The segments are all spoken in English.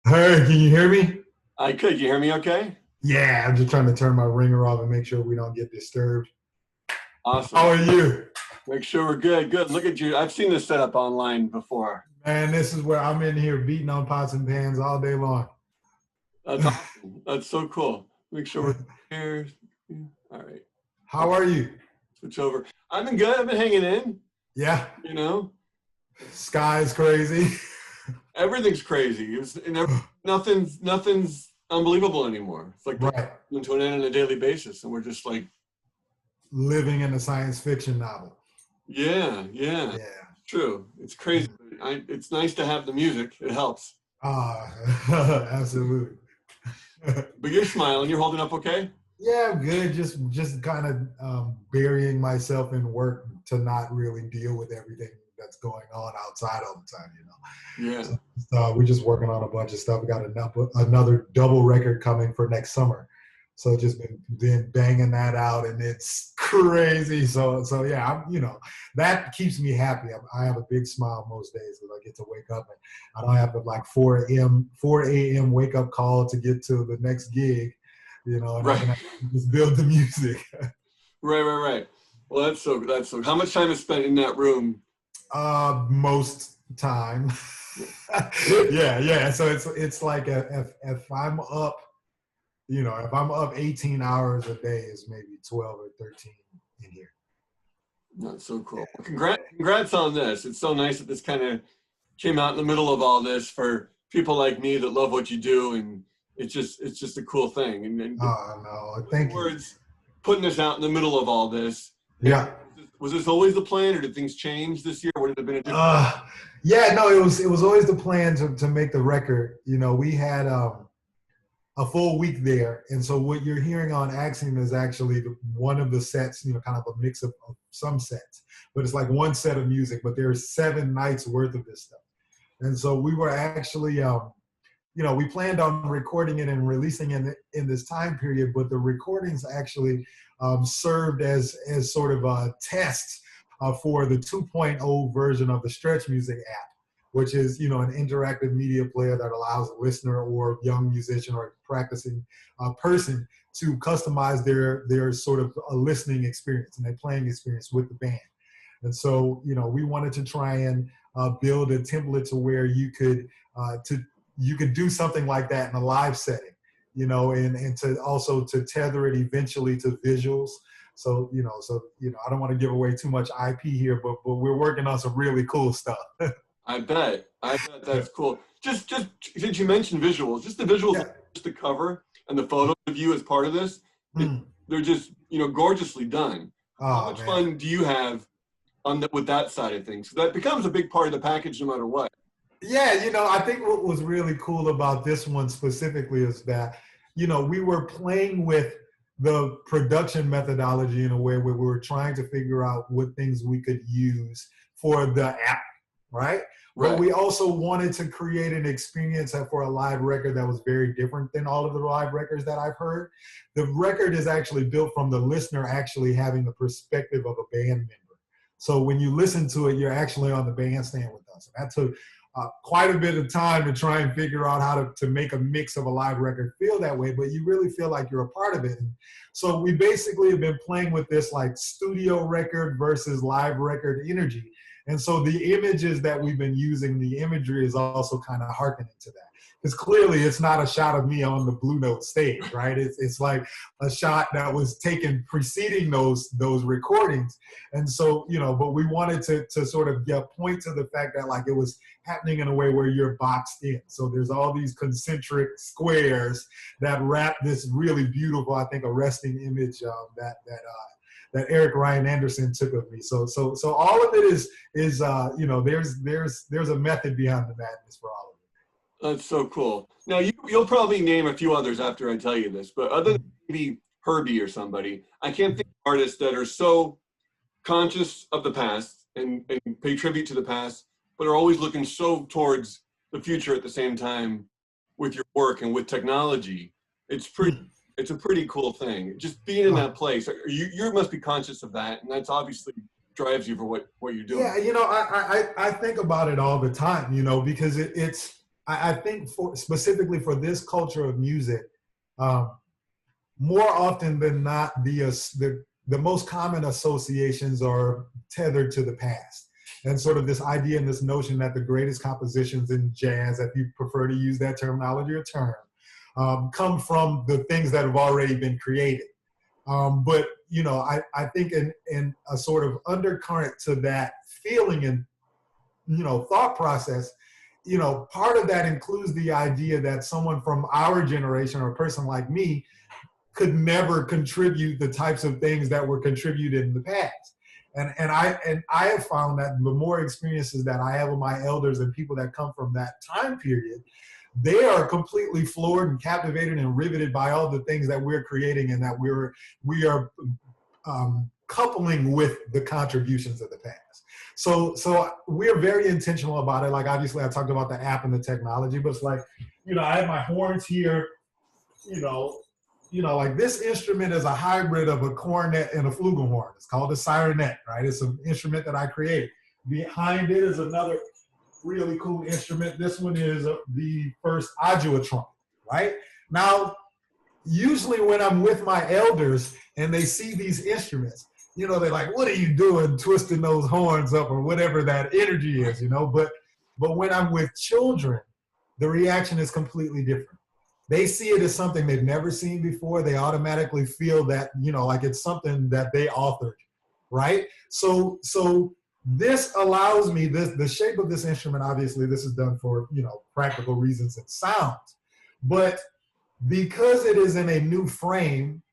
Hey, can you hear me? I could. You hear me okay? Yeah, I'm just trying to turn my ringer off and make sure we don't get disturbed. Awesome. How are you? Make sure we're good. Good. Look at you. I've seen this setup online before. Man, this is where I'm in here beating on pots and pans all day long. That's awesome. That's so cool. Make sure we're here. All right. How are you? Switch over. I've been good. I've been hanging in. Yeah, You know, sky's crazy. everything's crazy. Nothing's unbelievable anymore. It's like they're Right. coming to an end on a daily basis, and we're just like, Living in a science fiction novel. yeah. Yeah. True. It's crazy. It's nice to have the music. It helps. Absolutely. But you're smiling. You're holding up okay? Yeah, I'm good. Just kind of burying myself in work to not really deal with everything that's going on outside all the time, Yeah. So we're just working on a bunch of stuff. We got another double record coming for next summer. So just been banging that out, and it's crazy. So yeah, that keeps me happy. I have a big smile most days because I get to wake up and I don't have to like 4 a.m. wake up call to get to the next gig, and I Right. can just build the music. Right. Well, that's so. How much time is spent in that room? Most time. Yeah. So it's like if I'm up, if I'm up 18 hours a day, is maybe 12 or 13 in here. That's so cool. Well, congrats on this. It's so nice that this kind of came out in the middle of all this for people like me that love what you do, and it's just a cool thing. And Oh no, thank you. words, putting this out in the middle of all this. Yeah. Was this always the plan, or did things change this year? Would it have been a different? Yeah, no, it was always the plan to make the record. We had a full week there, and so what you're hearing on Axiom is actually one of the sets, kind of a mix of some sets, but it's like one set of music, but there's 7 nights worth of this stuff. And so we were actually we planned on recording it and releasing it in this time period, but the recordings actually served as sort of a test for the 2.0 version of the Stretch Music app, which is an interactive media player that allows a listener or young musician or practicing person to customize their sort of a listening experience and their playing experience with the band. And so we wanted to try and build a template to where you could do something like that in a live setting, and to also to tether it eventually to visuals. So, I don't want to give away too much IP here, but we're working on some really cool stuff. I bet that's cool. Just since you mentioned visuals, just the visuals, Yeah. just the cover and the photos of you as part of this, they're just gorgeously done. How much fun do you have with that side of things? That becomes a big part of the package, no matter what. Yeah, I think what was really cool about this one specifically is that, we were playing with the production methodology in a way where we were trying to figure out what things we could use for the app, right? Right. But we also wanted to create an experience for a live record that was very different than all of the live records that I've heard. The record is actually built from the listener actually having the perspective of a band member. So when you listen to it, you're actually on the bandstand with us. And that took quite a bit of time to try and figure out how to make a mix of a live record feel that way, but you really feel like you're a part of it. And so we basically have been playing with this like studio record versus live record energy. And so the images that we've been using, the imagery is also kind of hearkening to that. Because clearly it's not a shot of me on the Blue Note stage, right? It's like a shot that was taken preceding those recordings. And so, but we wanted to sort of point to the fact that like it was happening in a way where you're boxed in. So there's all these concentric squares that wrap this really beautiful, I think, arresting image that Eric Ryan Anderson took of me. So all of it is there's a method behind the madness for all of it. That's so cool. Now you'll probably name a few others after I tell you this, but other than maybe Herbie or somebody, I can't think of artists that are so conscious of the past and pay tribute to the past, but are always looking so towards the future at the same time with your work and with technology. It's a pretty cool thing. Just being in that place, you must be conscious of that, and that's obviously drives you for what you're doing. Yeah, I think about it all the time, because I think specifically for this culture of music, more often than not, the most common associations are tethered to the past. And sort of this idea and this notion that the greatest compositions in jazz, if you prefer to use that terminology or term, come from the things that have already been created. But, you know, I think in a sort of undercurrent to that feeling and, you know, thought process, you know, part of that includes the idea that someone from our generation or a person like me could never contribute the types of things that were contributed in the past. And I have found that the more experiences that I have with my elders and people that come from that time period, they are completely floored and captivated and riveted by all the things that we're creating and that we are coupling with the contributions of the past. So we're very intentional about it. Like, obviously I talked about the app and the technology, but it's like, you know, I have my horns here, you know, like this instrument is a hybrid of a cornet and a flugelhorn. It's called a sirenet, right? It's an instrument that I created. Behind it is another really cool instrument. This one is the first Adjuah trumpet, right? Now, usually when I'm with my elders and they see these instruments, you know, they're like, what are you doing twisting those horns up or whatever that energy is, you know? But when I'm with children, the reaction is completely different. They see it as something they've never seen before. They automatically feel that, you know, like it's something that they authored, right? So this allows me, the shape of this instrument, obviously this is done for, you know, practical reasons and sound, but because it is in a new frame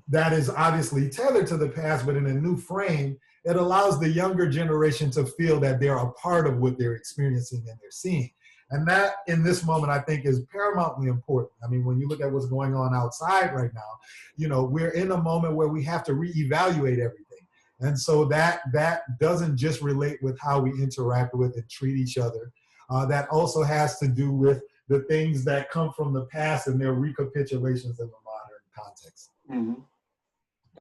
that is obviously tethered to the past, but in a new frame, it allows the younger generation to feel that they're a part of what they're experiencing and they're seeing. And that, in this moment, I think is paramountly important. I mean, when you look at what's going on outside right now, you know, we're in a moment where we have to reevaluate everything. And so that doesn't just relate with how we interact with and treat each other. That also has to do with the things that come from the past and their recapitulations in the modern context. Mm-hmm.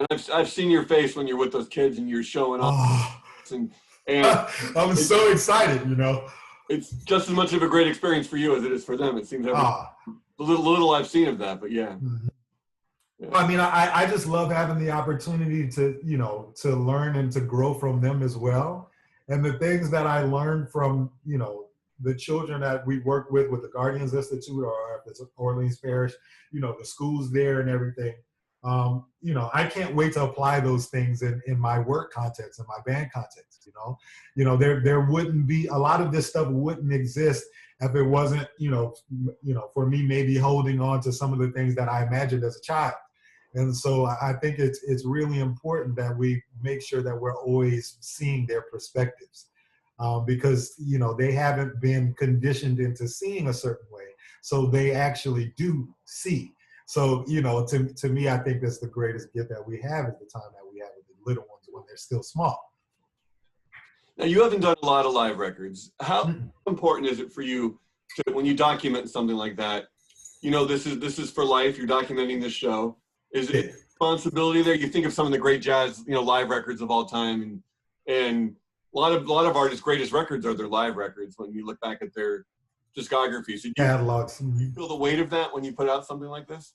And I've seen your face when you're with those kids and you're showing off. Oh. And I'm so excited, you know. It's just as much of a great experience for you as it is for them. It seems the little I've seen of that, but yeah. Mm-hmm. Yeah. I mean, I just love having the opportunity to, you know, to learn and to grow from them as well. And the things that I learned from, you know, the children that we work with the Guardians Institute or if it's Orleans Parish, you know, the schools there and everything. You know, I can't wait to apply those things in my work context, in my band context, you know, there wouldn't be, a lot of this stuff wouldn't exist if it wasn't, you know, for me, maybe holding on to some of the things that I imagined as a child. And so I think it's really important that we make sure that we're always seeing their perspectives because, you know, they haven't been conditioned into seeing a certain way. So they actually do see. So, you know, to me, I think that's the greatest gift that we have at the time that we have with the little ones when they're still small. Now, you haven't done a lot of live records. How important is it for you to, when you document something like that, you know, this is for life, you're documenting this show. Is it responsibility there? You think of some of the great jazz, you know, live records of all time, and a lot of artists' greatest records are their live records when you look back at their discography. So catalogs. Do you feel the weight of that when you put out something like this?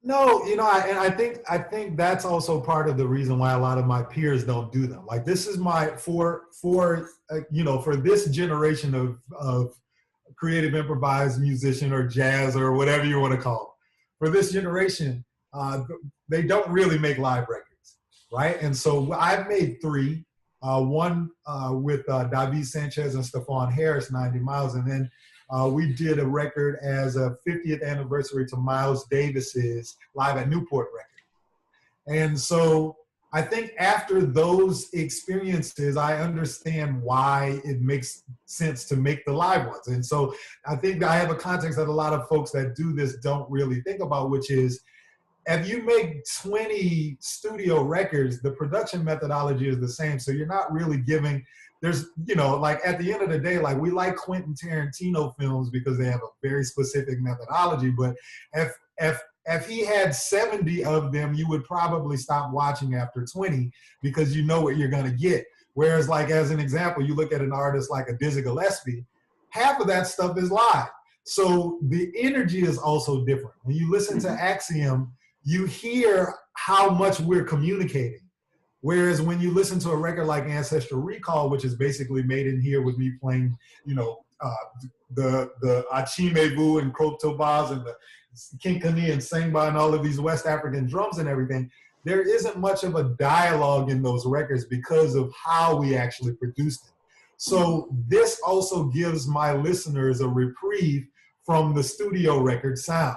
No, you know, I think that's also part of the reason why a lot of my peers don't do them. Like, this is my for you know, for this generation of creative improvised musician or jazz or whatever you want to call it. For this generation, they don't really make live records, right? And so I've made 3. One with David Sanchez and Stephon Harris, 90 Miles, and then we did a record as a 50th anniversary to Miles Davis's Live at Newport record. And so I think after those experiences, I understand why it makes sense to make the live ones. And so I think I have a context that a lot of folks that do this don't really think about, which is, if you make 20 studio records, the production methodology is the same. So you're not really giving, there's, you know, like at the end of the day, like we like Quentin Tarantino films because they have a very specific methodology. But if he had 70 of them, you would probably stop watching after 20 because you know what you're going to get. Whereas, like, as an example, you look at an artist like a Dizzy Gillespie, half of that stuff is live. So the energy is also different. When you listen to Axiom, you hear how much we're communicating. Whereas when you listen to a record like Ancestral Recall, which is basically made in here with me playing, you know, the Achimebu and Krop Tobaz and the Kinkani and Sengba and all of these West African drums and everything, there isn't much of a dialogue in those records because of how we actually produced it. So this also gives my listeners a reprieve from the studio record sound,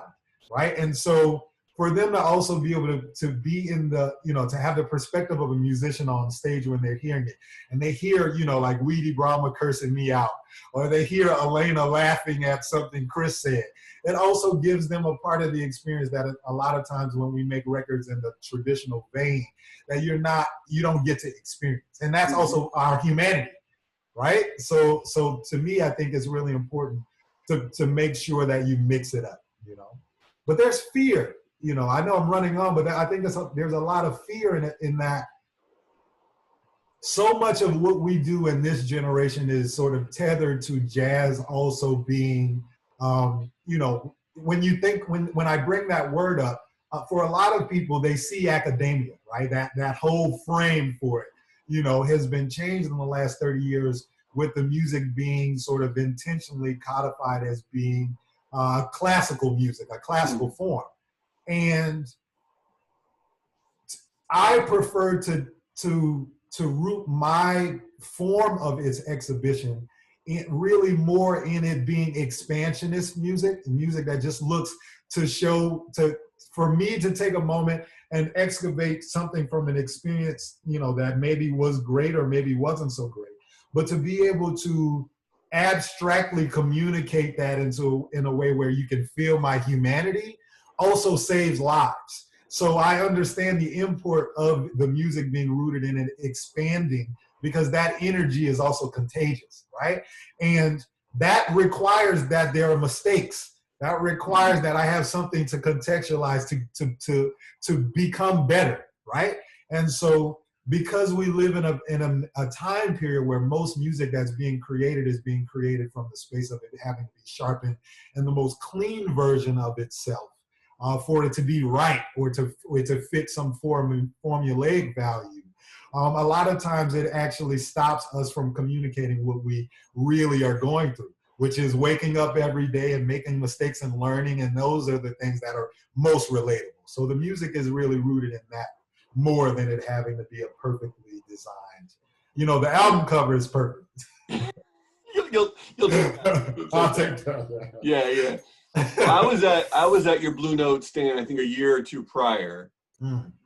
right? And so for them to also be able to be in the, you know, to have the perspective of a musician on stage when they're hearing it, and they hear, you know, like Weedy Brahma cursing me out, or they hear Elena laughing at something Chris said, it also gives them a part of the experience that a lot of times when we make records in the traditional vein, that you don't get to experience. And that's also our humanity, right? So to me, I think it's really important to make sure that you mix it up, you know. But there's fear. You know, I know I'm running on, but I think there's a lot of fear in that. So much of what we do in this generation is sort of tethered to jazz also being, you know, when I bring that word up, for a lot of people, they see academia, right? That whole frame for it, you know, has been changed in the last 30 years with the music being sort of intentionally codified as being classical music, a classical form. And I prefer to root my form of its exhibition really more in it being expansionist music that just looks for me to take a moment and excavate something from an experience, you know, that maybe was great or maybe wasn't so great, but to be able to abstractly communicate that in a way where you can feel my humanity also saves lives. So I understand the import of the music being rooted in it expanding, because that energy is also contagious, right? And that requires that there are mistakes. That requires that I have something to contextualize to become better, right? And so because we live in a time period where most music that's being created is being created from the space of it having to be sharpened and the most clean version of itself, for it to be right or to fit some formulaic value. A lot of times it actually stops us from communicating what we really are going through, which is waking up every day and making mistakes and learning, and those are the things that are most relatable. So the music is really rooted in that more than it having to be a perfectly designed. You know, the album cover is perfect. You'll I'll take that. Yeah. I was at your Blue Note stand, I think a year or two prior.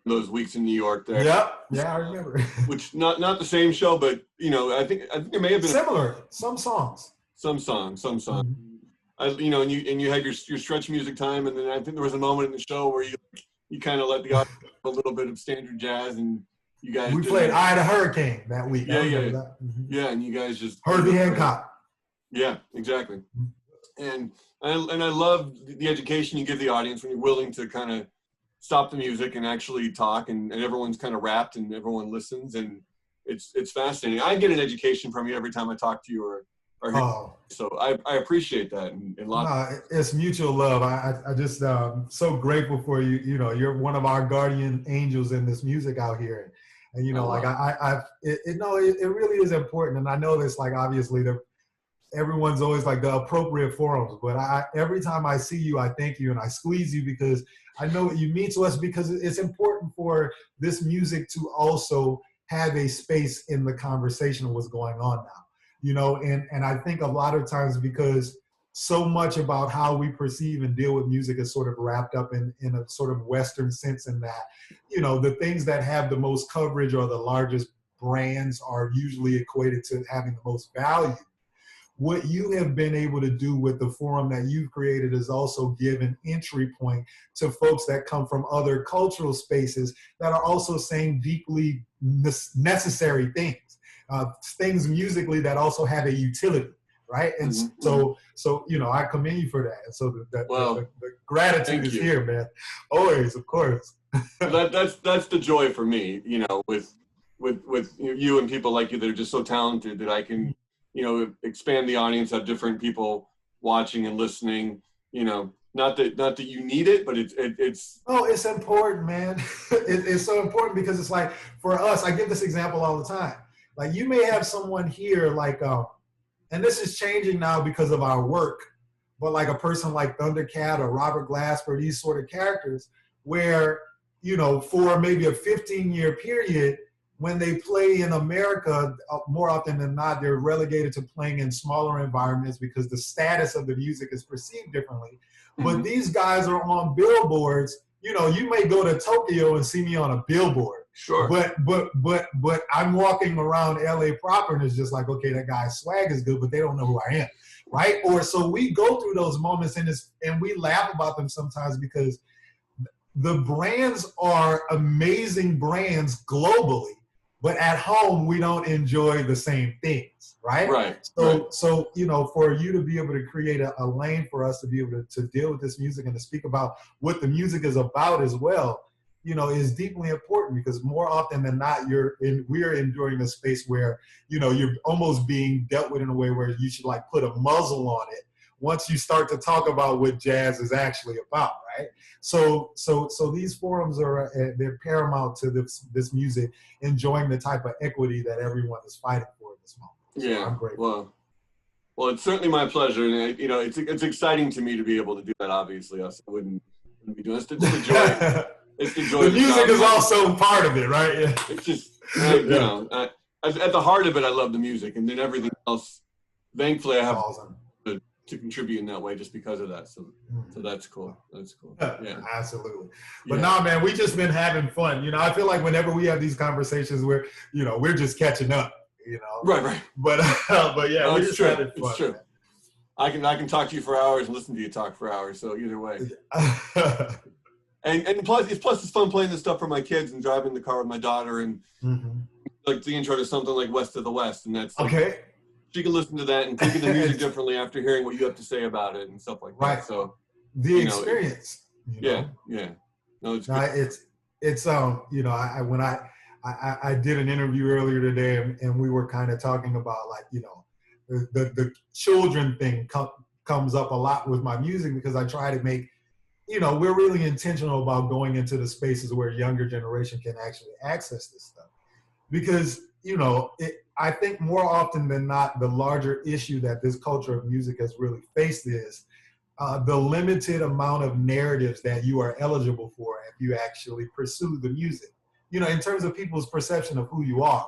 Those weeks in New York there. Yep. Yeah, I remember. Which not the same show, but you know, I think there may have been similar. Some songs. You know, and you had your stretch music time, and then I think there was a moment in the show where you kind of let the audience have a little bit of standard jazz, and you guys. We played "Eye of the Hurricane" that week. Yeah, and you guys just Herbie Hancock. Yeah, exactly. And I love the education you give the audience when you're willing to kind of stop the music and actually talk, and everyone's kind of rapt and everyone listens, and it's fascinating. I get an education from you every time I talk to you or so I appreciate that. And it's mutual love. I just so grateful for you. You know, you're one of our guardian angels in this music out here, and you know, it really is important. And I know this, like, obviously everyone's always like the appropriate forums, but every time I see you, I thank you and I squeeze you, because I know what you mean to us, because it's important for this music to also have a space in the conversation of what's going on now, you know, and I think a lot of times because so much about how we perceive and deal with music is sort of wrapped up in a sort of Western sense, in that, you know, the things that have the most coverage or the largest brands are usually equated to having the most value. What you have been able to do with the forum that you've created is also give an entry point to folks that come from other cultural spaces that are also saying deeply necessary things, things musically that also have a utility, right? And so you know, I commend you for that. And so the gratitude is here, man. Always, of course. That's the joy for me, you know, with you and people like you that are just so talented that I can, you know, expand the audience, have different people watching and listening, you know, not that you need it, but it's. Oh, it's important, man. It's so important because it's like, for us, I give this example all the time. Like, you may have someone here, like, and this is changing now because of our work, but like a person like Thundercat or Robert Glasper, these sort of characters, where, you know, for maybe a 15-year period, when they play in America, more often than not, they're relegated to playing in smaller environments because the status of the music is perceived differently. But these guys are on billboards. You know, you may go to Tokyo and see me on a billboard. Sure. But I'm walking around LA proper and it's just like, okay, that guy's swag is good, but they don't know who I am, right? Or so we go through those moments and we laugh about them sometimes because the brands are amazing brands globally, but at home we don't enjoy the same things, right? Right. So you know, for you to be able to create a lane for us to be able to deal with this music and to speak about what the music is about as well, you know, is deeply important because more often than not, we're enduring a space where, you know, you're almost being dealt with in a way where you should like put a muzzle on it once you start to talk about what jazz is actually about, right? So these forums are they're paramount to this music enjoying the type of equity that everyone is fighting for at this moment. So Yeah, I'm grateful. Well, it's certainly my pleasure, and you know, it's exciting to me to be able to do that. Obviously, else I wouldn't be doing it. It's the joy. It's the joy. The music is also part of it, right? Yeah. It's just you know, at the heart of it, I love the music, and then everything else. Thankfully, I have to contribute in that way just because of that. So that's cool. That's cool. Yeah, absolutely. But nah, man, we just been having fun. You know, I feel like whenever we have these conversations, we're just catching up. You know, right. But yeah, we're just having fun. It's true. Man. I can talk to you for hours and listen to you talk for hours. So either way. And plus it's fun playing this stuff for my kids and driving the car with my daughter and like the intro to something like West of the West, and that's like, okay. She can listen to that and think of the music differently after hearing what you have to say about it and stuff like that. Right. So the experience. Yeah. No, it's good. It's you know, I did an interview earlier today and we were kind of talking about like, you know, the children thing comes up a lot with my music because I try to make, you know, we're really intentional about going into the spaces where younger generation can actually access this stuff. Because, you know, I think more often than not, the larger issue that this culture of music has really faced is the limited amount of narratives that you are eligible for if you actually pursue the music, you know, in terms of people's perception of who you are.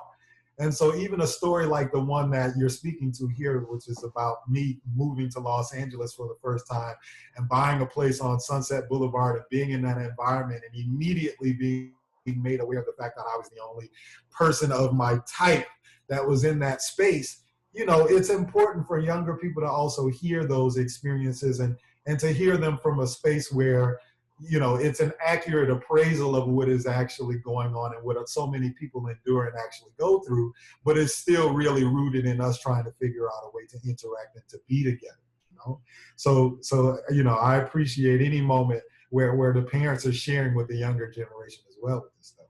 And so even a story like the one that you're speaking to here, which is about me moving to Los Angeles for the first time and buying a place on Sunset Boulevard and being in that environment and immediately being made aware of the fact that I was the only person of my type that was in that space, you know, it's important for younger people to also hear those experiences and to hear them from a space where, you know, it's an accurate appraisal of what is actually going on and what so many people endure and actually go through, but it's still really rooted in us trying to figure out a way to interact and to be together, you know? So, you know, I appreciate any moment where the parents are sharing with the younger generation as well with this stuff.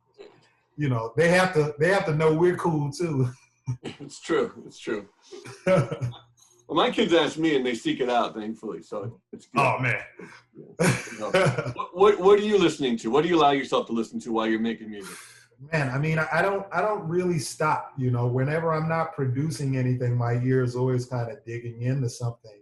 You know, they have to know we're cool too. It's true. Well, my kids ask me and they seek it out, thankfully. So it's good. Oh man. You know, what are you listening to? What do you allow yourself to listen to while you're making music? Man, I mean, I don't really stop. You know, whenever I'm not producing anything, my ear is always kind of digging into something.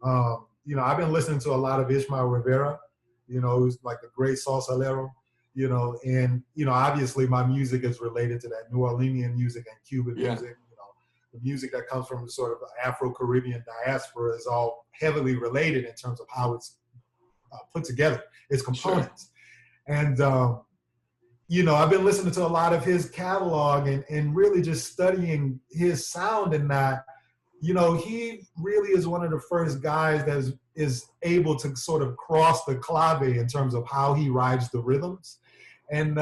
You know, I've been listening to a lot of Ishmael Rivera. You know, who's like the great salsalero. You know, and, you know, obviously my music is related to that New Orleanian music and Cuban music. You know, the music that comes from the sort of Afro-Caribbean diaspora is all heavily related in terms of how it's put together, its components. Sure. And, you know, I've been listening to a lot of his catalog and really just studying his sound and that, you know, he really is one of the first guys that is able to sort of cross the clave in terms of how he rides the rhythms. And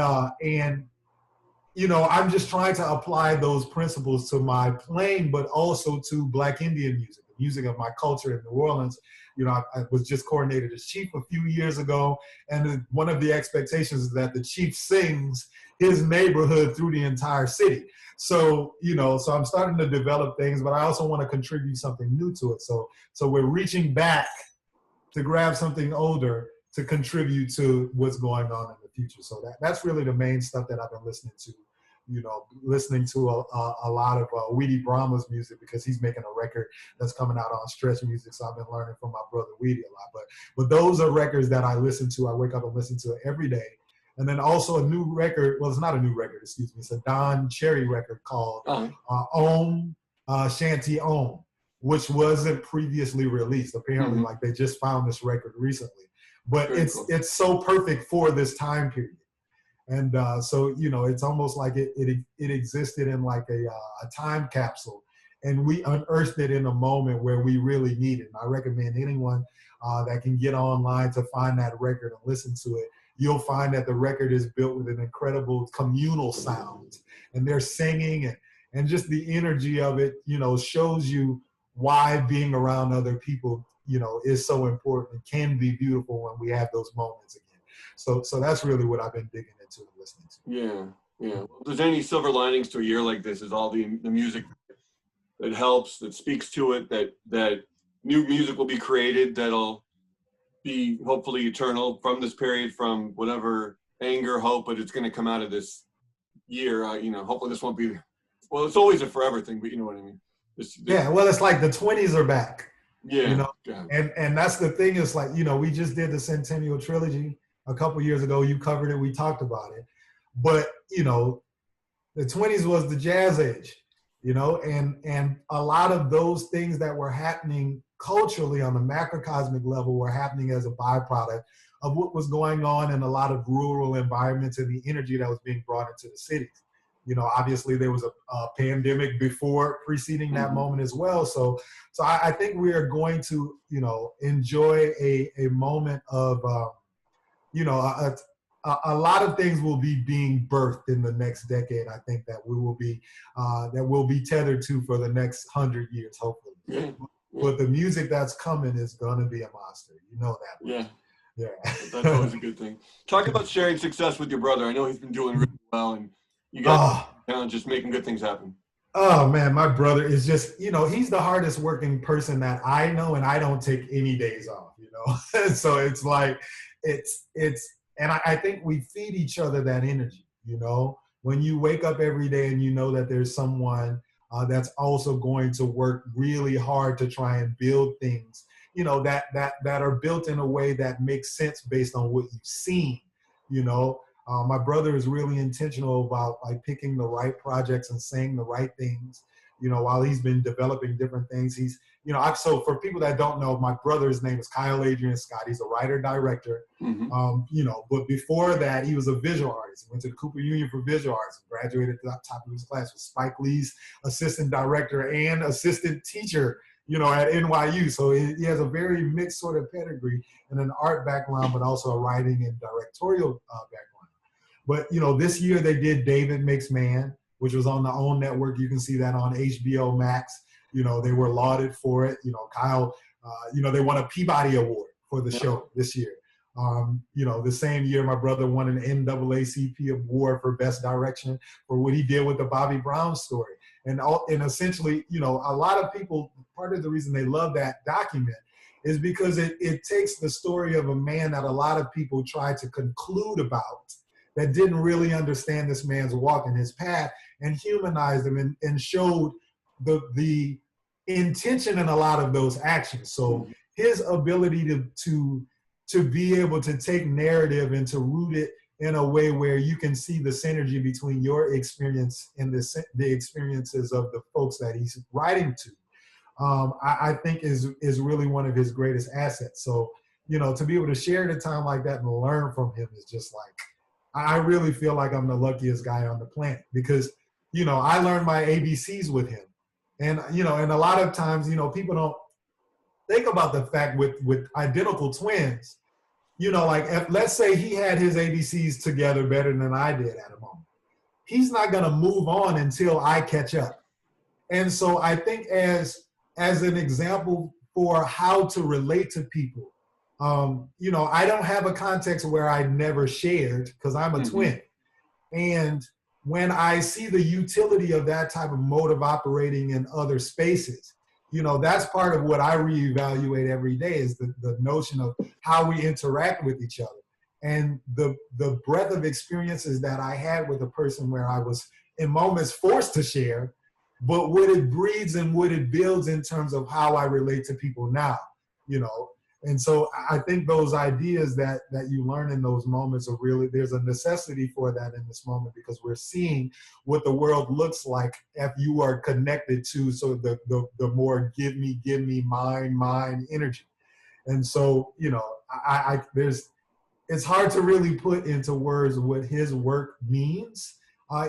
you know, I'm just trying to apply those principles to my playing, but also to Black Indian music. music of my culture in New Orleans. You know, I was just coordinated as chief a few years ago, and one of the expectations is that the chief sings his neighborhood through the entire city. So, you know, so I'm starting to develop things, but I also want to contribute something new to it. So we're reaching back to grab something older to contribute to what's going on in the future. So that's really the main stuff that I've been listening to. You know, listening to a lot of Weedy Brahma's music, because he's making a record that's coming out on Stretch Music. So I've been learning from my brother Weedy a lot. But those are records that I listen to. I wake up and listen to it every day. And then also a new record. Well, it's not a new record, excuse me. It's a Don Cherry record called Om Shanty Om, which wasn't previously released. Apparently, like they just found this record recently. But it's so perfect for this time period. And so, you know, it's almost like it existed in like a time capsule, and we unearthed it in a moment where we really need it. And I recommend anyone that can get online to find that record and listen to it. You'll find that the record is built with an incredible communal sound, and they're singing, and just the energy of it, you know, shows you why being around other people, you know, is so important and can be beautiful when we have those moments again. So that's really what I've been digging into and listening to. Yeah. Well, if there's any silver linings to a year like this, is all the music that helps, that speaks to it, that new music will be created that'll be hopefully eternal from this period, from whatever anger, hope, but it's going to come out of this year. You know, hopefully this won't be, well, it's always a forever thing, but you know what I mean? Yeah, well, it's like the 20s are back. Yeah. You know, and that's the thing, is like, you know, we just did the Centennial Trilogy a couple years ago. You covered it, we talked about it. But, you know, the 20s was the jazz age, you know, and a lot of those things that were happening culturally on the macrocosmic level were happening as a byproduct of what was going on in a lot of rural environments and the energy that was being brought into the cities. You know, obviously there was a pandemic preceding that moment as well. So I think we are going to, you know, enjoy a moment of, you know, a lot of things will be being birthed in the next decade. I think that we will be, that we'll be tethered to for the next 100 years, hopefully. Yeah. But the music that's coming is going to be a monster. You know that. Yeah. Yeah. That's always a good thing. Talk about sharing success with your brother. I know he's been doing really well, and you guys are just making good things happen. Oh man, my brother is just, you know, he's the hardest working person that I know, and I don't take any days off, you know. So it's like, and I think we feed each other that energy, you know. When you wake up every day and you know that there's someone that's also going to work really hard to try and build things, you know, that are built in a way that makes sense based on what you've seen, you know. My brother is really intentional about like picking the right projects and saying the right things, you know, while he's been developing different things. He's, you know, so for people that don't know, my brother's name is Kyle Adrian Scott. He's a writer, director, you know, but before that, he was a visual artist. He went to the Cooper Union for visual arts, graduated at the top of his class with Spike Lee's assistant director and assistant teacher, you know, at NYU. So he has a very mixed sort of pedigree and an art background, but also a writing and directorial background. But, you know, this year they did David Makes Man, which was on the OWN network. You can see that on HBO Max. You know, they were lauded for it. You know, Kyle, you know, they won a Peabody Award for the show this year. You know, the same year my brother won an NAACP award for Best Direction for what he did with the Bobby Brown story. And essentially, you know, a lot of people, part of the reason they love that document is because it takes the story of a man that a lot of people try to conclude about, that didn't really understand this man's walk and his path, and humanized him and showed the intention in a lot of those actions. So his ability to be able to take narrative and to root it in a way where you can see the synergy between your experience and the experiences of the folks that he's writing to, I think is really one of his greatest assets. So, you know, to be able to share at a time like that and learn from him is just like, I really feel like I'm the luckiest guy on the planet, because, you know, I learned my ABCs with him. And, you know, and a lot of times, you know, people don't think about the fact with identical twins, you know, like let's say he had his ABCs together better than I did at a moment. He's not going to move on until I catch up. And so I think as as an example for how to relate to people. You know, I don't have a context where I never shared because I'm a twin. And when I see the utility of that type of mode of operating in other spaces, you know, that's part of what I reevaluate every day is the notion of how we interact with each other. And the breadth of experiences that I had with a person where I was in moments forced to share, but what it breeds and what it builds in terms of how I relate to people now, you know. And so I think those ideas that you learn in those moments are really, there's a necessity for that in this moment because we're seeing what the world looks like if you are connected to so the more give me, mine energy. And so, you know, it's hard to really put into words what his work means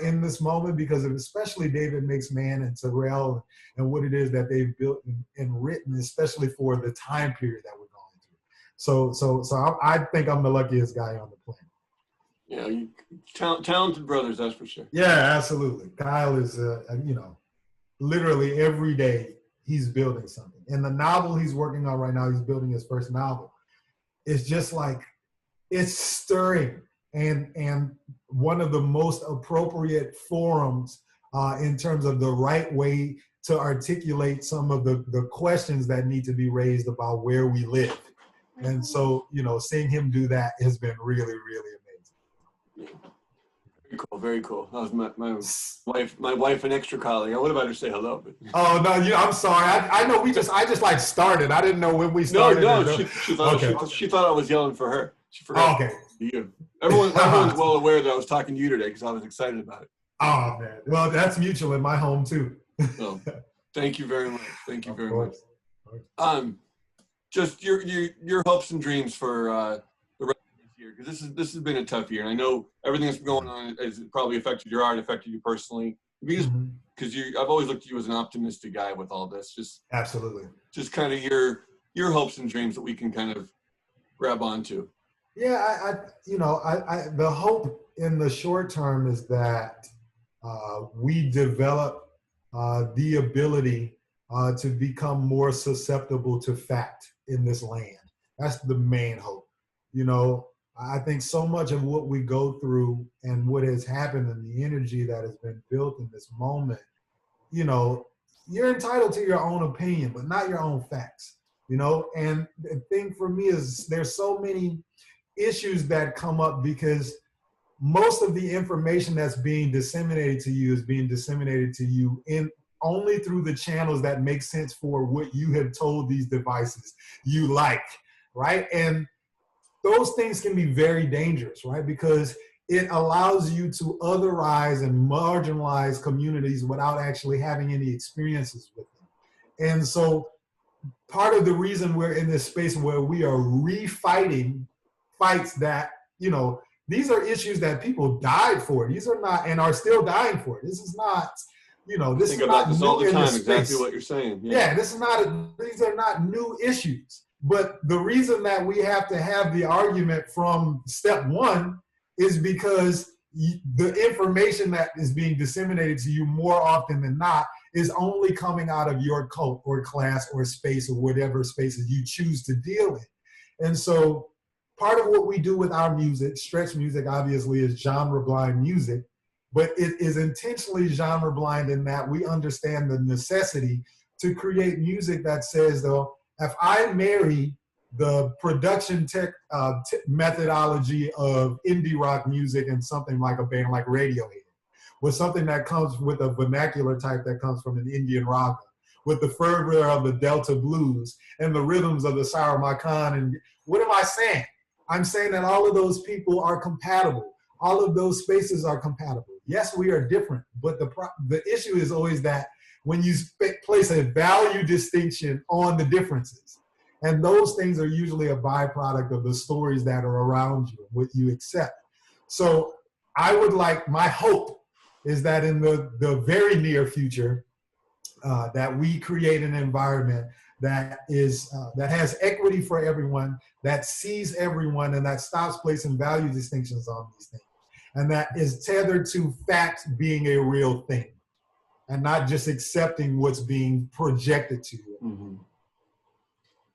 in this moment because of especially David Makes Man and Terrell and what it is that they've built and written, especially for the time period that we're going through. So I think I'm the luckiest guy on the planet. Yeah, talented brothers, that's for sure. Yeah, absolutely. Kyle is, you know, literally every day he's building something. And the novel he's working on right now, he's building his first novel. It's just like, it's stirring and one of the most appropriate forums in terms of the right way to articulate some of the questions that need to be raised about where we live. And so, you know, seeing him do that has been really, really amazing. Very cool, very cool. That was my wife, an extra colleague. I would have had her say hello. But... Oh no, I'm sorry. I know I just like started. I didn't know when we started. No, she thought I was yelling for her. She forgot. Okay. You. Everyone's well aware that I was talking to you today because I was excited about it. Oh man, well that's mutual in my home too. So, thank you very much. Thank you very much. Just your hopes and dreams for the rest of this year because this has been a tough year, and I know everything that's been going on has probably affected your art, affected you personally. Because I've always looked at you as an optimistic guy with all this. Just absolutely. Just kind of your hopes and dreams that we can kind of grab onto. Yeah, I the hope in the short term is that we develop the ability to become more susceptible to fact in this land. That's the main hope. You know, I think so much of what we go through and what has happened and the energy that has been built in this moment, you know, you're entitled to your own opinion, but not your own facts, you know? And the thing for me is there's so many issues that come up because most of the information that's being disseminated to you is being disseminated to you in only through the channels that make sense for what you have told these devices you like, right? And those things can be very dangerous, right? Because it allows you to otherize and marginalize communities without actually having any experiences with them. And so part of the reason we're in this space where we are refighting fights that, you know, these are issues that people died for. These are not, and are still dying for. This is not, you know, this is not new all the in time. the space. Exactly what you're saying. Yeah, this is not, these are not new issues. But the reason that we have to have the argument from step one is because the information that is being disseminated to you more often than not is only coming out of your cult or class or space or whatever spaces you choose to deal in. And so part of what we do with our music, stretch music obviously is genre blind music, but it is intentionally genre blind in that we understand the necessity to create music that says, though, if I marry the production tech methodology of indie rock music and something like a band like Radiohead, with something that comes with a vernacular type that comes from an Indian raga, with the fervor of the Delta blues and the rhythms of the Saramakan, and what am I saying? I'm saying that all of those people are compatible. All of those spaces are compatible. Yes, we are different, but the issue is always that when you place a value distinction on the differences, and those things are usually a byproduct of the stories that are around you, what you accept. So I would like, my hope is that in the very near future, that we create an environment that is that has equity for everyone, that sees everyone, and that stops placing value distinctions on these things, and that is tethered to fact being a real thing. and not just accepting what's being projected to you. Mm-hmm.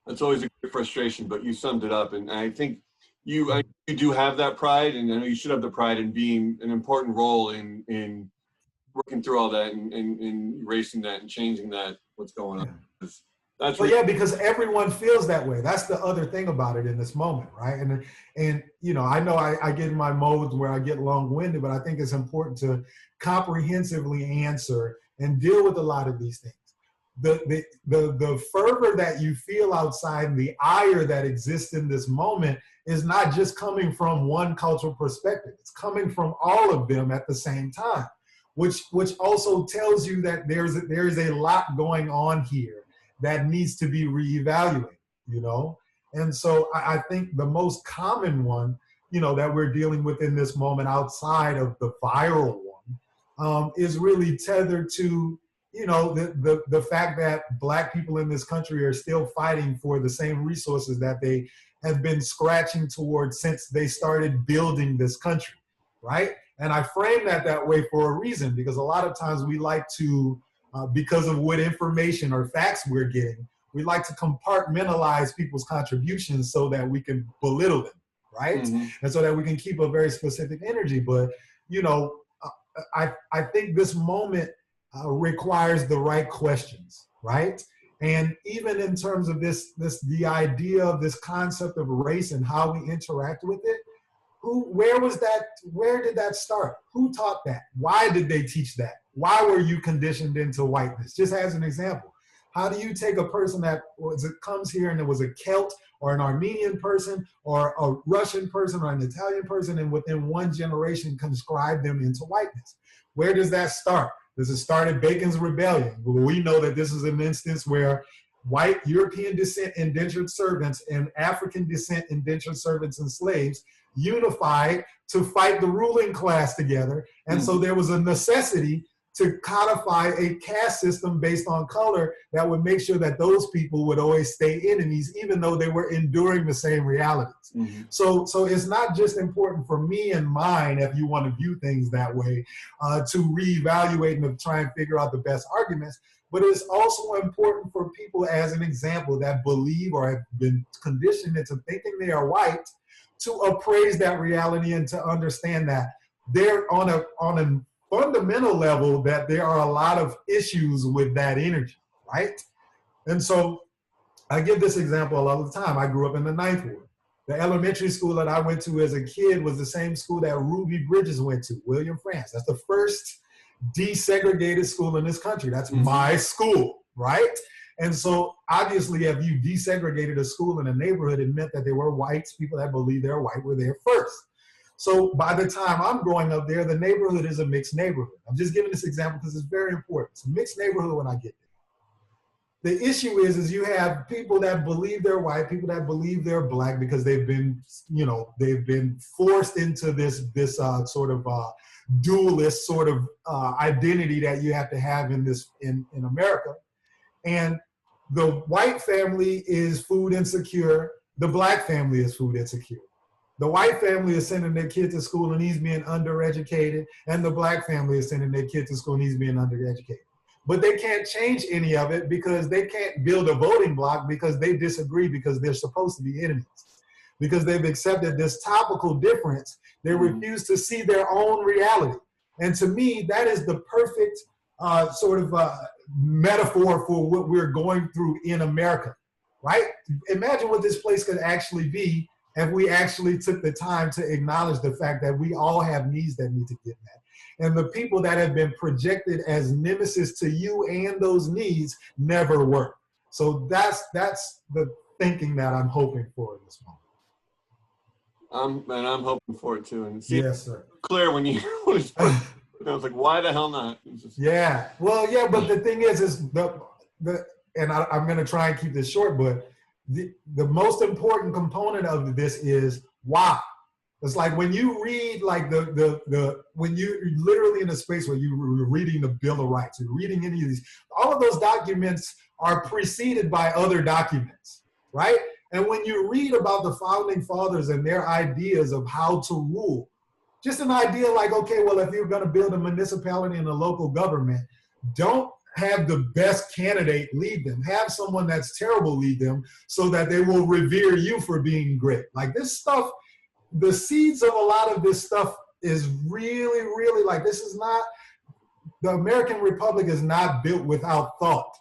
That's always a great frustration, but you summed it up. And I think you do have that pride, and I know you should have the pride in being an important role in working through all that and erasing that and changing that, what's going on. That's well, yeah, because everyone feels that way. That's the other thing about it in this moment, right? And you know I get in my modes where I get long-winded, but I think it's important to comprehensively answer and deal with a lot of these things. The fervor that you feel outside and the ire that exists in this moment is not just coming from one cultural perspective. It's coming from all of them at the same time, which also tells you that there's a lot going on here that needs to be reevaluated, you know? And so I think the most common one, you know, that we're dealing with in this moment outside of the viral one is really tethered to, you know, the fact that Black people in this country are still fighting for the same resources that they have been scratching towards since they started building this country, right? And I frame that way for a reason, because a lot of times we like to, because of what information or facts we're getting, we like to compartmentalize people's contributions so that we can belittle them, right? Mm-hmm. And so that we can keep a very specific energy. But, you know, I think this moment requires the right questions, right? And even in terms of the idea of this concept of race and how we interact with it, where did that start? Who taught that? Why did they teach that? Why were you conditioned into whiteness? Just as an example, how do you take a person that comes here and it was a Celt or an Armenian person or a Russian person or an Italian person, and within one generation conscribe them into whiteness? Where does that start? Does it start at Bacon's Rebellion? We know that this is an instance where white European descent indentured servants and African descent indentured servants and slaves unified to fight the ruling class together. And so there was a necessity to codify a caste system based on color that would make sure that those people would always stay enemies, even though they were enduring the same realities. Mm-hmm. So it's not just important for me and mine, if you want to view things that way, to reevaluate and to try and figure out the best arguments, but it's also important for people, as an example, that believe or have been conditioned into thinking they are white, to appraise that reality and to understand that they're on a fundamental level, that there are a lot of issues with that energy, right? And so I give this example a lot of the time. I grew up in the Ninth Ward. The elementary school that I went to as a kid was the same school that Ruby Bridges went to, William France. That's the first desegregated school in this country. That's my school, right? And so obviously, if you desegregated a school in a neighborhood, it meant that there were whites, people that believe they're white were there first. So by the time I'm growing up there, the neighborhood is a mixed neighborhood. I'm just giving this example because it's very important. It's a mixed neighborhood when I get there. The issue is you have people that believe they're white, people that believe they're Black because they've been, you know, they've been forced into this sort of dualist sort of identity that you have to have in America. And the white family is food insecure. The Black family is food insecure. The white family is sending their kid to school and he's being undereducated, and the Black family is sending their kid to school and he's being undereducated. But they can't change any of it because they can't build a voting bloc because they disagree, because they're supposed to be enemies. Because they've accepted this topical difference, they refuse to see their own reality. And to me, that is the perfect metaphor for what we're going through in America, right? Imagine what this place could actually be if we actually took the time to acknowledge the fact that we all have needs that need to get met. And the people that have been projected as nemesis to you and those needs never were. So that's the thinking that I'm hoping for in this moment. And I'm hoping for it too. And yes, sir. Clear when you I was like, why the hell not? Yeah. Well, yeah, but the thing is and I'm going to try and keep this short, but the most important component of this is why. It's like when you read like when you're literally in a space where you're reading the Bill of Rights, you're reading any of these, all of those documents are preceded by other documents, right? And when you read about the founding fathers and their ideas of how to rule, just an idea like, okay, well, if you're going to build a municipality and a local government, Don't have the best candidate lead them. Have someone that's terrible lead them so that they will revere you for being great. Like this stuff, the seeds of a lot of this stuff is really, really like, this is not, the American Republic is not built without thought.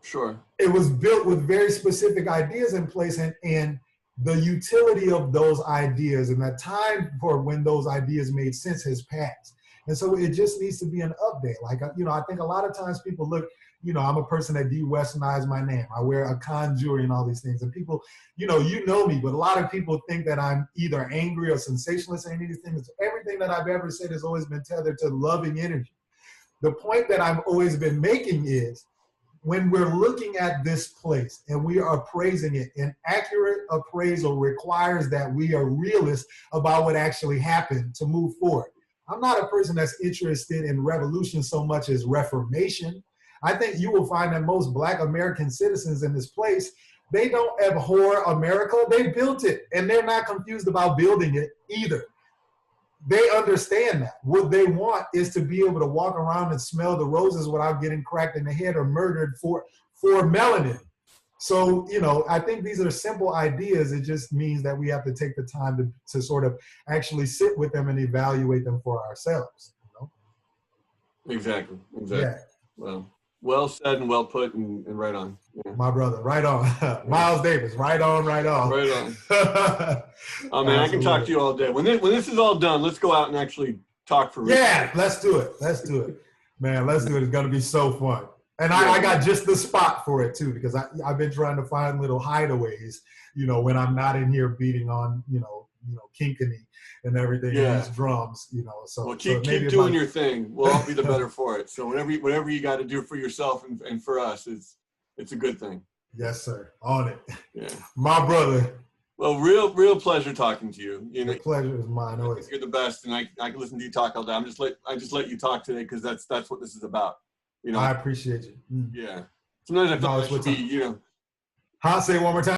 Sure. It was built with very specific ideas in place, and the utility of those ideas and the time for when those ideas made sense has passed. And so it just needs to be an update. Like, I think a lot of times people look, I'm a person that de-Westernized my name. I wear a con jewelry and all these things. And people, you know me, but a lot of people think that I'm either angry or sensationalist or any of these things. Everything that I've ever said has always been tethered to loving energy. The point that I've always been making is, when we're looking at this place and we are appraising it, an accurate appraisal requires that we are realists about what actually happened to move forward. I'm not a person that's interested in revolution so much as reformation. I think you will find that most Black American citizens in this place, they don't abhor America, they built it, and they're not confused about building it either. They understand that. What they want is to be able to walk around and smell the roses without getting cracked in the head or murdered for melanin. So, I think these are simple ideas. It just means that we have to take the time to sort of actually sit with them and evaluate them for ourselves. Exactly. Yeah. Well said and well put and right on. Yeah. My brother, right on. Miles Davis, right on, right on. Right on. Oh man, I can talk to you all day. When this is all done, let's go out and actually talk for real. Yeah, let's do it. Man, let's do it. It's going to be so fun. And I got just the spot for it too, because I've been trying to find little hideaways, when I'm not in here beating on, Kinkany and everything, these drums, So well, keep doing your thing. We'll all be the better for it. So whatever you got to do for yourself and for us, it's a good thing. Yes, sir. On it. Yeah. My brother. Well, real pleasure talking to you. The pleasure is mine. Always. You're the best, and I can listen to you talk all day. I just let you talk today because that's what this is about. I appreciate you. Yeah. Sometimes I feel like I should be, Say it one more time.